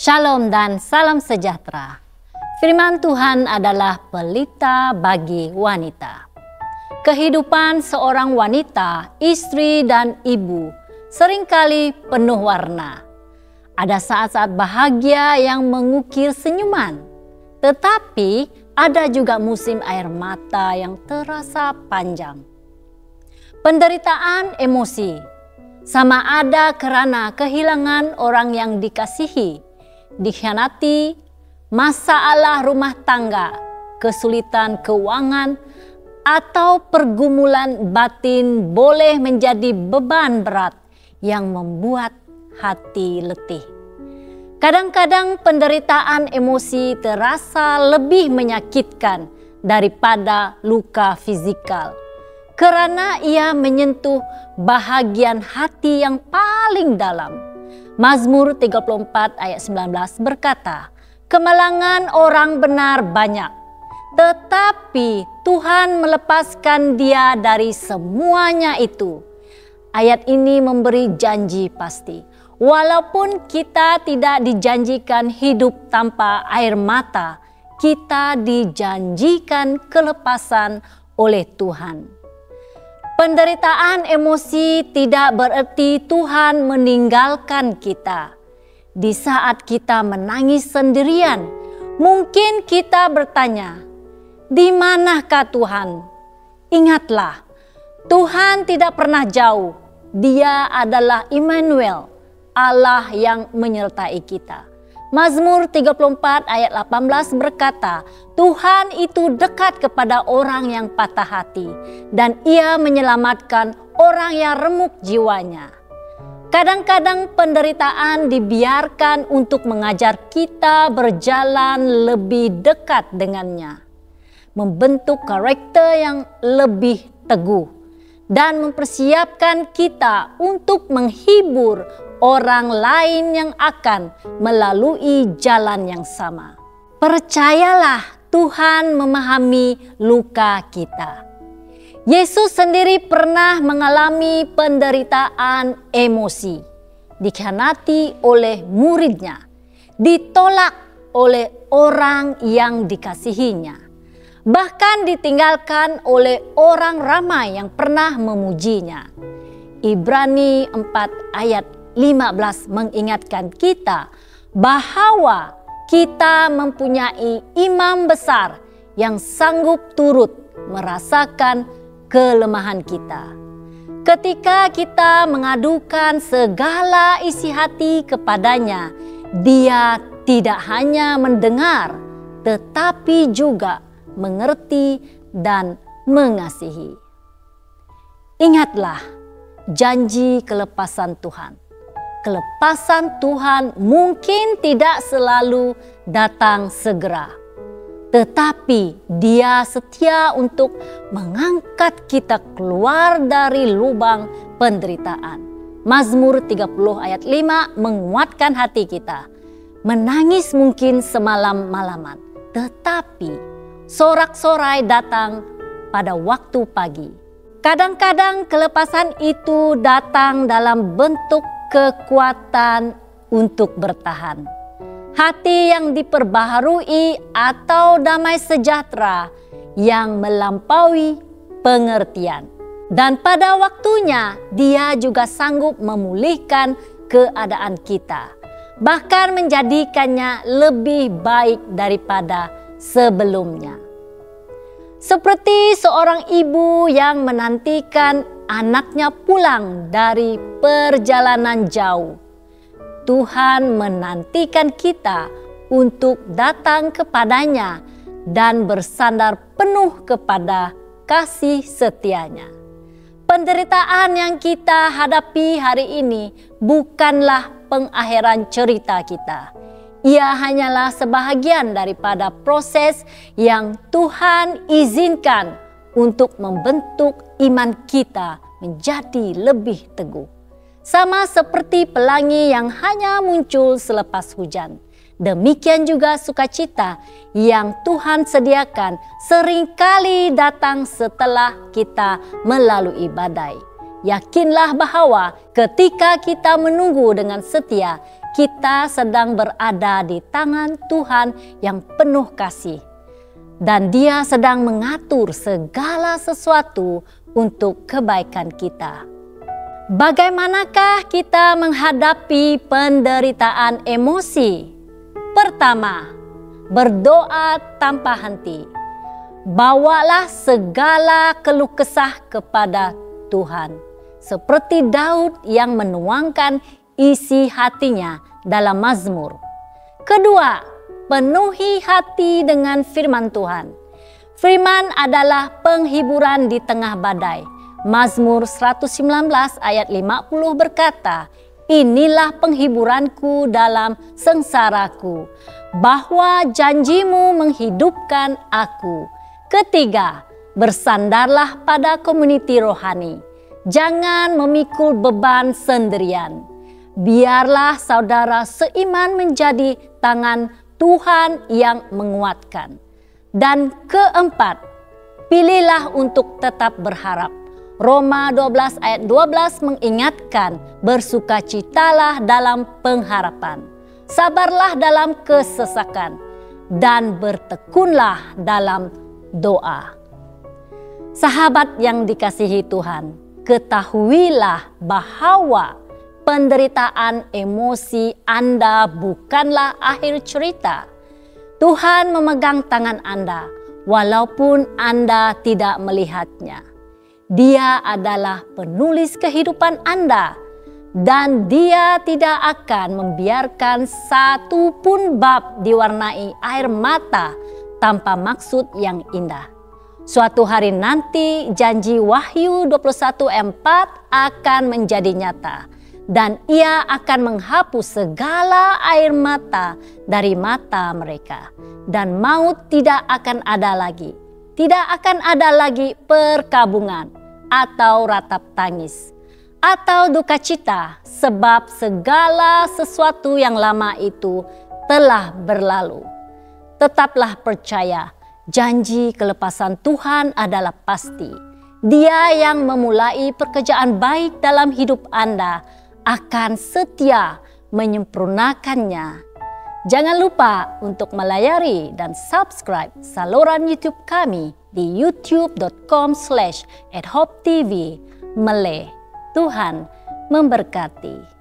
Shalom dan salam sejahtera. Firman Tuhan adalah pelita bagi wanita. Kehidupan seorang wanita, istri dan ibu seringkali penuh warna. Ada saat-saat bahagia yang mengukir senyuman, tetapi ada juga musim air mata yang terasa panjang. Penderitaan emosi, sama ada karena kehilangan orang yang dikasihi, dikhianati, masalah rumah tangga, kesulitan keuangan, atau pergumulan batin boleh menjadi beban berat yang membuat hati letih. Kadang-kadang penderitaan emosi terasa lebih menyakitkan daripada luka fisikal, karena ia menyentuh bahagian hati yang paling dalam. Mazmur 34 ayat 19 berkata, "Kemalangan orang benar banyak, tetapi Tuhan melepaskan dia dari semuanya itu." Ayat ini memberi janji pasti. Walaupun kita tidak dijanjikan hidup tanpa air mata, kita dijanjikan kelepasan oleh Tuhan. Penderitaan emosi tidak berarti Tuhan meninggalkan kita. Di saat kita menangis sendirian, mungkin kita bertanya, "Di manakah Tuhan?" Ingatlah, Tuhan tidak pernah jauh. Dia adalah Immanuel, Allah yang menyertai kita. Mazmur 34 ayat 18 berkata, "Tuhan itu dekat kepada orang yang patah hati, dan ia menyelamatkan orang yang remuk jiwanya." Kadang-kadang penderitaan dibiarkan untuk mengajar kita berjalan lebih dekat dengannya, membentuk karakter yang lebih teguh, dan mempersiapkan kita untuk menghibur orang lain yang akan melalui jalan yang sama. Percayalah, Tuhan memahami luka kita. Yesus sendiri pernah mengalami penderitaan emosi, dikhianati oleh muridnya, ditolak oleh orang yang dikasihinya, bahkan ditinggalkan oleh orang ramai yang pernah memujinya. Ibrani 4 ayat 15 mengingatkan kita bahwa kita mempunyai imam besar yang sanggup turut merasakan kelemahan kita. Ketika kita mengadukan segala isi hati kepadanya, Dia tidak hanya mendengar, tetapi juga mengerti dan mengasihi. Ingatlah janji kelepasan Tuhan. Kelepasan Tuhan mungkin tidak selalu datang segera, tetapi Dia setia untuk mengangkat kita keluar dari lubang penderitaan. Mazmur 30 ayat 5 menguatkan hati kita. Menangis mungkin semalam-malaman, tetapi sorak-sorai datang pada waktu pagi. Kadang-kadang kelepasan itu datang dalam bentuk kekuatan untuk bertahan, hati yang diperbaharui, atau damai sejahtera yang melampaui pengertian. Dan pada waktunya Dia juga sanggup memulihkan keadaan kita, bahkan menjadikannya lebih baik daripada sebelumnya. Seperti seorang ibu yang menantikan anaknya pulang dari perjalanan jauh, Tuhan menantikan kita untuk datang kepadanya dan bersandar penuh kepada kasih setianya. Penderitaan yang kita hadapi hari ini bukanlah pengakhiran cerita kita. Ia hanyalah sebahagian daripada proses yang Tuhan izinkan untuk membentuk iman kita menjadi lebih teguh. Sama seperti pelangi yang hanya muncul selepas hujan, demikian juga sukacita yang Tuhan sediakan seringkali datang setelah kita melalui badai. yakinlah bahwa ketika kita menunggu dengan setia, kita sedang berada di tangan Tuhan yang penuh kasih. Dan Dia sedang mengatur segala sesuatu untuk kebaikan kita. Bagaimanakah kita menghadapi penderitaan emosi? Pertama, berdoa tanpa henti. Bawalah segala keluh kesah kepada Tuhan, seperti Daud yang menuangkan isi hatinya dalam Mazmur. Kedua, penuhi hati dengan firman Tuhan. Firman adalah penghiburan di tengah badai. Mazmur 119 ayat 50 berkata, "Inilah penghiburanku dalam sengsaraku, bahwa janjimu menghidupkan aku." Ketiga, bersandarlah pada komuniti rohani. Jangan memikul beban sendirian. Biarlah saudara seiman menjadi tangan Tuhan yang menguatkan. Dan keempat, pilihlah untuk tetap berharap. Roma 12 ayat 12 mengingatkan, bersukacitalah dalam pengharapan, sabarlah dalam kesesakan, dan bertekunlah dalam doa. Sahabat yang dikasihi Tuhan, ketahuilah bahwa penderitaan emosi Anda bukanlah akhir cerita. Tuhan memegang tangan Anda walaupun Anda tidak melihatnya. Dia adalah penulis kehidupan Anda, dan Dia tidak akan membiarkan satu pun bab diwarnai air mata tanpa maksud yang indah. Suatu hari nanti janji Wahyu 21:4 akan menjadi nyata, dan Ia akan menghapus segala air mata dari mata mereka, dan maut tidak akan ada lagi. Tidak akan ada lagi perkabungan atau ratap tangis atau duka cita, sebab segala sesuatu yang lama itu telah berlalu. Tetaplah percaya, janji kelepasan Tuhan adalah pasti. Dia yang memulai pekerjaan baik dalam hidup Anda akan setia menyempurnakannya. Jangan lupa untuk melayari dan subscribe saluran YouTube kami di youtube.com/@hopetv. Tuhan memberkati.